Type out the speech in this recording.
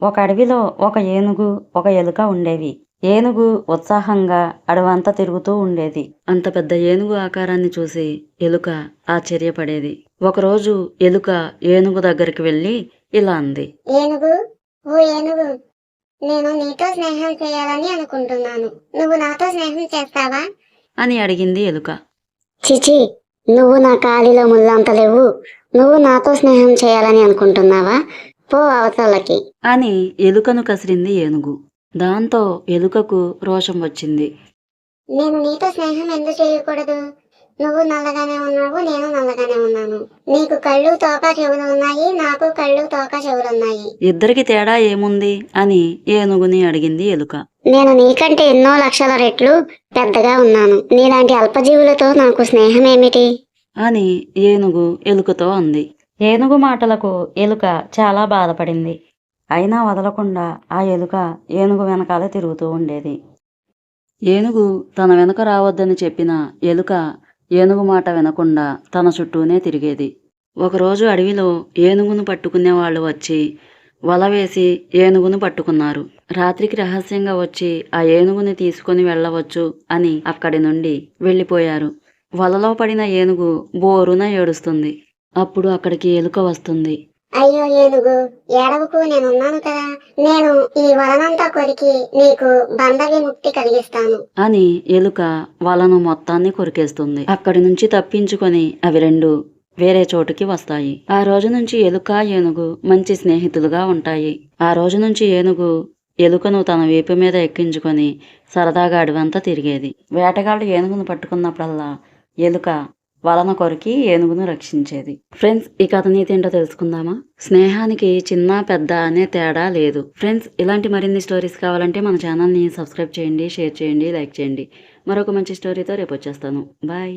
ఒక అడవిలో ఒక ఏనుగు, ఒక ఎలుక ఉండేవి. ఏనుగు ఉత్సాహంగా అడవంతా తిరుగుతూ ఉండేది. అంత పెద్ద ఏనుగు ఆకారాన్ని చూసి ఎలుక ఆశ్చర్యపడేది. ఒకరోజు ఎలుక ఏనుగు దగ్గరికి వెళ్ళి ఇలా అంది. ఏనుగు, ఓ ఏనుగు, నేను నీతో స్నేహం చేయాలని అనుకుంటున్నాను. నువ్వు నాతో స్నేహం చేస్తావా అని అడిగింది ఎలుక. చిచి, నువ్వు నా కాలిలో ముళ్ళంత లేవు. నువ్వు నాతో స్నేహం చేయాలని అనుకుంటున్నావా? పో అవతలకి అని ఎలుకను కసిరింది ఏనుగు. దాంతో ఎలుకకు రోషం వచ్చింది. నేను నీతో స్నేహం ఎందుకు చేయకూడదు? నువ్వు నల్లగానే ఉన్నావు, నేను నల్లగానే ఉన్నాను. నీకు కళ్ళు తోక చెవులు ఉన్నాయి, నాకు కళ్ళు తోక చెవులున్నాయి. ఇద్దరికి తేడా ఏముంది అని ఏనుగుని అడిగింది ఎలుక. నేను నీకంటే ఎన్నో లక్షల రెట్లు పెద్దగా ఉన్నాను. నీలాంటి అల్పజీవులతో నాకు స్నేహం ఏమిటి అని ఏనుగు ఎలుకతో అంది. ఏనుగు మాటలకు ఎలుక చాలా బాధపడింది. అయినా వదలకుండా ఆ ఎలుక ఏనుగు వెనకాలే తిరుగుతూ ఉండేది. ఏనుగు తన వెనుక రావద్దని చెప్పిన ఎలుక ఏనుగు మాట వినకుండా తన చుట్టూనే తిరిగేది. ఒకరోజు అడవిలో ఏనుగును పట్టుకునే వాళ్ళు వచ్చి వల వేసి ఏనుగును పట్టుకున్నారు. రాత్రికి రహస్యంగా వచ్చి ఆ ఏనుగుని తీసుకొని వెళ్ళవచ్చు అని అక్కడి నుండి వెళ్ళిపోయారు. వలలో పడిన ఏనుగు బోరున ఏడుస్తుంది. అప్పుడు అక్కడికి ఎలుక వస్తుంది. అయ్యో ఏనుగు, ఏడవకు, నేనున్నాను కదా. నేను ఈ వలనంతా కొరికి నీకు బంధ విముక్తి కలిగిస్తాను అని ఎలుక వలను మొత్తాన్ని కొరికేస్తుంది. అక్కడి నుంచి తప్పించుకొని అవి రెండు వేరే చోటుకి వస్తాయి. ఆ రోజు నుంచి ఎలుక ఏనుగు మంచి స్నేహితులుగా ఉంటాయి. ఆ రోజు నుంచి ఏనుగు ఎలుకను తన వీపు మీద ఎక్కించుకొని సరదాగా అడవంతా తిరిగేది. వేటగాళ్ళు ఏనుగును పట్టుకున్నప్పుడల్లా ఎలుక వలను కొరికి ఏనుగును రక్షించేది. ఫ్రెండ్స్, ఈ కథ నీతి ఏంటో తెలుసుకుందామా? స్నేహానికి చిన్న పెద్ద అనే తేడా లేదు. ఫ్రెండ్స్, ఇలాంటి మరిన్ని స్టోరీస్ కావాలంటే మన ఛానల్ని సబ్స్క్రైబ్ చేయండి, షేర్ చేయండి, లైక్ చేయండి. మరొక మంచి స్టోరీతో రేపు వచ్చేస్తాను. బాయ్.